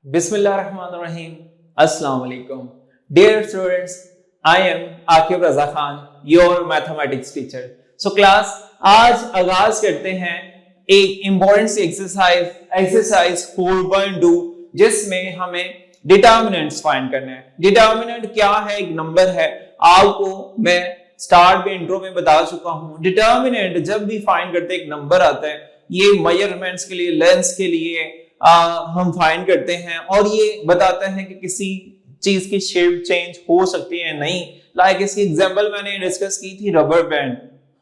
Bismillahirrahmanirrahim. Assalamu alaikum. Dear students, I am Akib Raza Khan, your mathematics teacher. So class, आज आगाज करते हैं एक इम्पोर्टेंट सी exercise 4.2 जिसमें हमें डिटर्मिनेंट्स फाइंड करना है। डिटर्मिनेंट क्या है? एक नंबर है। आपको मैं स्टार्ट में इंट्रो में बता चुका हूं। डिटर्मिनेंट जब भी फाइंड करते एक नंबर आता है, ये मेजरमेंट्स के लिए, लेंस के लिए हम फाइंड करते हैं और ये बताता है कि किसी चीज की शेप चेंज हो सकती है नहीं। लाइक इसकी एग्जांपल मैंने डिस्कस की थी रबर बैंड।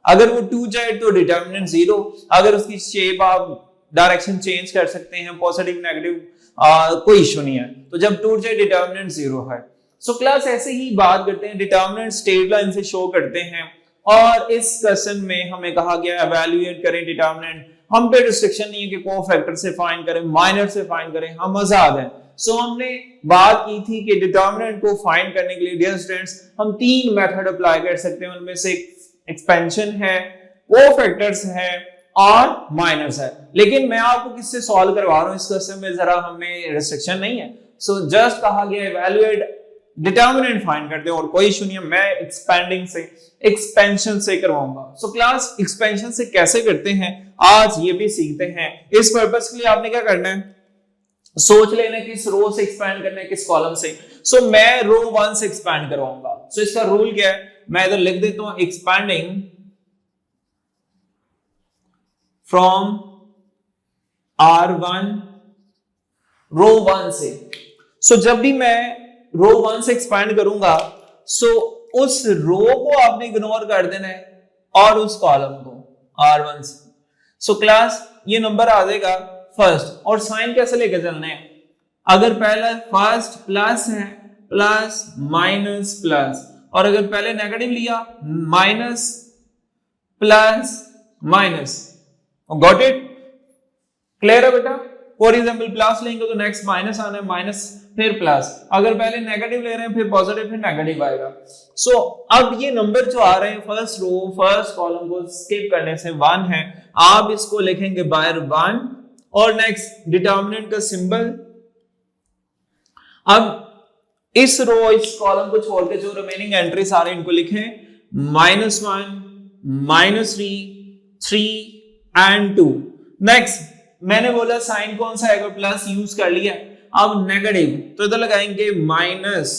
अगर वो टूट जाए तो डिटर्मिनेंट 0, अगर उसकी शेप आप डायरेक्शन चेंज कर सकते हैं, पॉजिटिव नेगेटिव, कोई इशू नहीं है। तो जब टूट जाए डिटर्मिनेंट 0 है। सो क्लास ऐसे ही बात करते हैं, डिटर्मिनेंट स्ट्रेट लाइन से शो करते हैं और इस क्वेश्चन में हमें कहा गया एवेल्युएट करें डिटर्मिनेंट। हम पे रिस्ट्रिक्शन नहीं है कि कोफैक्टर से फाइंड करें, माइनर से फाइंड करें, हम आजाद हैं। सो हमने बात की थी कि डिटर्मिनेंट को फाइंड करने के लिए डियर स्टूडेंट्स हम 3 मेथड अप्लाई कर सकते हैं। उनमें से एक्सपेंशन है, कोफैक्टर्स है और माइनर्स है। लेकिन मैं आपको किससे सॉल्व करवा रहा हूं इस क्वेश्चन में, जरा हमें रिस्ट्रिक्शन नहीं है। सो जस्ट कहा गया इवैल्यूएट डिटर्मिनेंट फाइंड करते हैं और कोई इशू नहीं है, मैं एक्सपेंशन से करवाऊंगा। सो क्लास एक्सपेंशन से कैसे करते हैं आज ये भी सीखते हैं। इस पर्पस के लिए आपने क्या करना है, सोच लेना किस रो से एक्सपैंड करना है, किस कॉलम से। सो मैं रो 1 से एक्सपैंड करवाऊंगा। सो इसका रूल क्या है, मैं इधर लिख देता हूं एक्सपैंडिंग फ्रॉम R1 रो 1 से। सो जब भी मैं रो 1 से एक्सपैंड करूंगा, सो उस रो को आपने इग्नोर कर देना है और उस कॉलम को R1 से। सो क्लास ये नंबर आ जाएगा फर्स्ट। और साइन कैसे लेके चलना है, अगर पहला फर्स्ट प्लस है, प्लस माइनस प्लस, और अगर पहले नेगेटिव लिया minus plus minus. Got it? Clear है बेटा? फॉर एग्जाम्पल प्लस लेंगे तो नेक्स्ट माइनस आना है, माइनस फिर प्लस। अगर पहले नेगेटिव ले रहे हैं फिर पॉजिटिव फिर नेगेटिव आएगा। सो अब ये नंबर जो आ रहे हैं फर्स्ट रो फर्स्ट कॉलम को स्किप करने से 1 है, आप इसको लिखेंगे बाय 1 और नेक्स्ट डिटर्मिनेंट का सिंबल। अब इस रो इस कॉलम को छोड़ के जो रिमेनिंग एंट्री सारे इनको लिखें -1 -3 3 एंड 2। नेक्स्ट मैंने बोला साइन कौन सा आएगा, प्लस यूज कर लिया। अब नेगेटिव तो इधर लगाएंगे माइनस।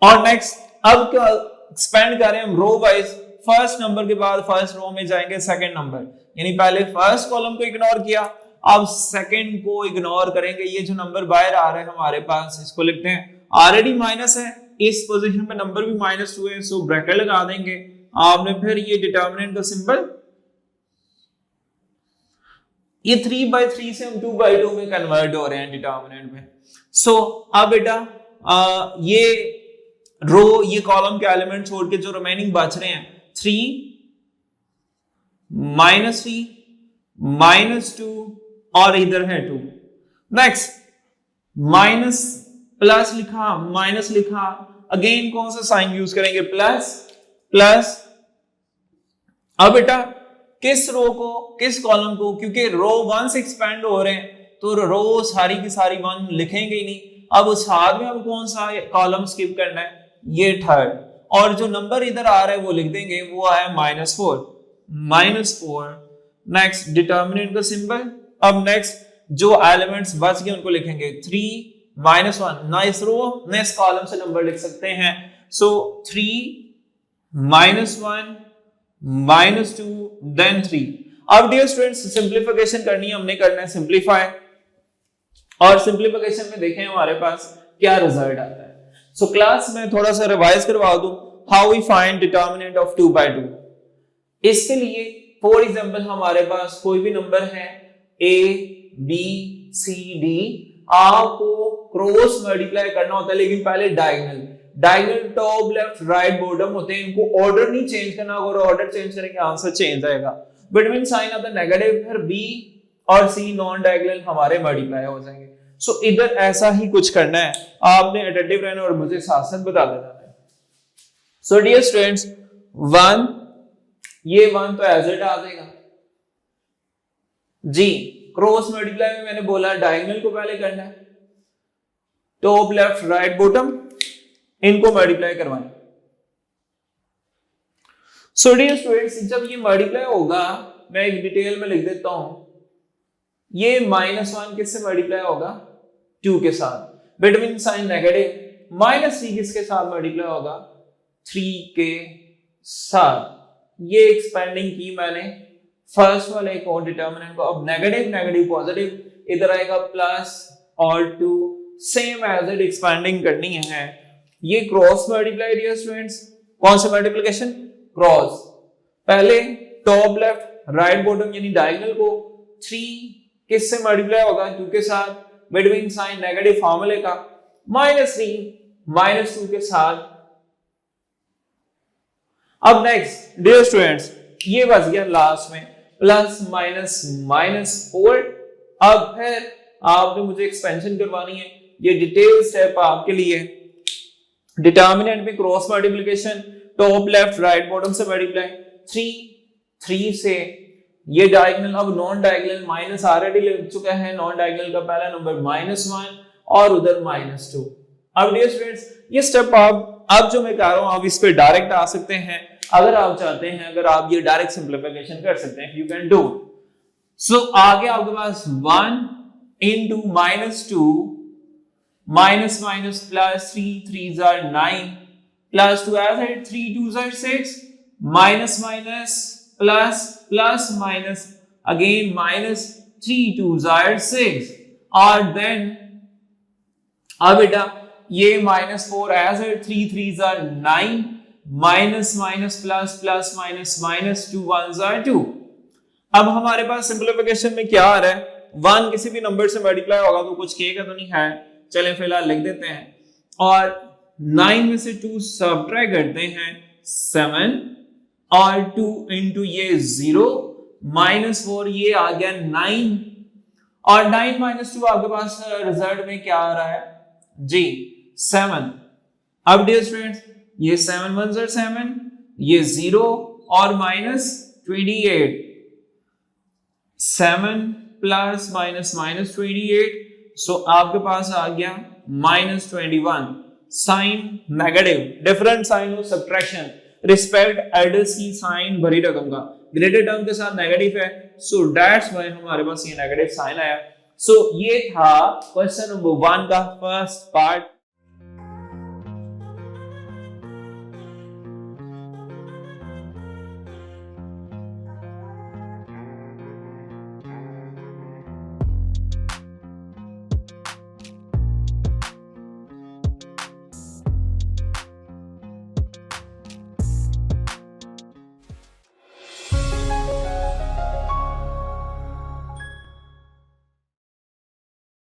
और नेक्स्ट अब क्या एक्सपेंड कर रहे हैं हम रो वाइज, फर्स्ट नंबर के बाद फर्स्ट रो में जाएंगे सेकंड नंबर, यानी पहले फर्स्ट कॉलम को इग्नोर किया, अब सेकंड को इग्नोर करेंगे। ये जो नंबर बाहर आ रहा है हमारे पास, इसको लिखते हैं ऑलरेडी माइनस है, इस पोजीशन पे नंबर भी -2 है, सो ब्रैकेट लगा देंगे। आपने फिर ये डिटर्मिनेंट का सिंबल, ये 3/3 से हम 2/2 में कन्वर्ट हो रहे हैं डिटर्मिनेंट में। सो अब बेटा ये रो ये कॉलम के एलिमेंट छोड़ के जो रिमेनिंग बच रहे हैं 3 -2 और इधर है 2। नेक्स्ट माइनस प्लस लिखा माइनस लिखा, अगेन कौन सा साइन यूज करेंगे, प्लस प्लस। अब बेटा किस रो को किस कॉलम को, क्योंकि रो 1 से एक्सपेंड हो रहे हैं तो रो सारी की सारी 1 लिखेंगे ही नहीं। अब उस हाथ में हम कौन सा कॉलम स्किप करना है, ये थर्ड, और जो नंबर इधर आ रहा है वो लिख देंगे, वो आया -4। नेक्स्ट डिटर्मिनेंट का सिंबल। अब नेक्स्ट जो एलिमेंट्स बच गए उनको लिखेंगे 3 -1, ना इस रो ना इस कॉलम से नंबर लिख सकते हैं। सो 3 -1 -2 देन 3। अब डियर स्टूडेंट्स सिंप्लीफिकेशन करनी है, हमने करना है सिंप्लीफाई, और सिंप्लीफिकेशन में देखें हमारे पास क्या रिजल्ट आता है। सो क्लास में थोड़ा सा रिवाइज करवा दूं, how we find determinant of 2/2। इसके लिए फॉर एग्जांपल हमारे पास कोई भी नंबर है A B C D, आपको क्रॉस मल्टीप्लाई करना होता है, लेकिन पहले diagonal top left right bottom होते हैं, इनको ऑर्डर नहीं चेंज करना, अगर ऑर्डर चेंज करेंगे आंसर चेंज आएगा। बिटवीन साइन आता है नेगेटिव, फिर B और C नॉन डायगोनल हमारे मल्टीप्लाई हो जाएंगे। सो इधर ऐसा ही कुछ करना है, आपने अटेंटिव रहना और मुझे साथ साथ बता देना है। सो डियर स्टूडेंट्स 1 ये 1 तो एज इट आ जाएगा जी। क्रॉस मल्टीप्लाई में मैंने बोला डायगोनल को पहले करना है, टॉप लेफ्ट राइट बॉटम इनको मल्टीप्लाई करवाना। सो डियर स्टूडेंट्स, जब ये मल्टीप्लाई होगा मैं एक डिटेल में लिख देता हूं, ये -1 किससे मल्टीप्लाई होगा 2 के साथ, बिटवीन साइन नेगेटिव। -3 किसके साथ मल्टीप्लाई होगा 3 के साथ। ये एक्सपेंडिंग की मैंने फर्स्ट वाले को डिटर्मिनेंट को। अब नेगेटिव नेगेटिव पॉजिटिव इधर आएगा प्लस और 2 सेम एज इट एक्सपेंडिंग करनी है। ये क्रॉस मल्टीप्लाई डियर स्टूडेंट्स, कौन सी मल्टीप्लिकेशन क्रॉस। पहले टॉप लेफ्ट राइट बॉटम यानी डायगोनल को 3 किससे मल्टीप्लाई होगा 2 के साथ, बिटवीन साइन नेगेटिव फॉर्मूले का, -3 -2 के साथ। अब नेक्स्ट डियर स्टूडेंट्स, ये बच गया लास्ट में प्लस -4। अब फिर आपने मुझे एक्सपेंशन करवानी है, ये डिटेल स्टेप आपके लिए। डिटर्मिनेंट में cross multiplication, top left right bottom से मल्टीप्लाई, 3 से ये डायगोनल। अब नॉन डायगोनल माइनस ऑलरेडी लग चुका है, नॉन डायगोनल का पहला नंबर -1 और उधर -2। अब डियर स्टूडेंट्स, ये स्टेप आप अब जो मैं कह रहा हूं आप इस पे डायरेक्ट आ सकते हैं अगर आप चाहते हैं, अगर आप ये डायरेक्ट सिंप्लीफिकेशन कर सकते हैं, यू कैन डू। सो आगे आपके पास 1 into -2 minus plus 3 3s are 9 plus 2 as it 3 2s are 6 minus plus minus again minus 3 2s are 6 और then अब बेटा ये -4 as it 3 3s are 9 minus plus minus 2 1s are 2। अब हमारे पास सिंप्लीफिकेशन में क्या आ रहा है, 1 किसी भी नंबर से मल्टीप्लाई होगा तो कुछ के का तो नहीं है, चलें फिलहाल लिख देते हैं। और 9 में से 2 सबट्रैक्ट करते हैं 7 और 2 इंटू ये 0 -4 ये आ गया 9 और 9 - 2 आपके पास रिजल्ट में क्या आ रहा है जी 7। अब डियर स्टूडेंट्स ये 7 1s are 7 ये 0 और -28 7 प्लस -28 सो आपके पास आ गया -21। Sign negative, different sign of subtraction, respect एडल्स की साइन बड़ी रकम का ग्रेटर टर्म के साथ नेगेटिव है, सो दैट्स व्हाई हमारे पास ये नेगेटिव साइन आया। सो ये था क्वेश्चन नंबर 1 का फर्स्ट पार्ट।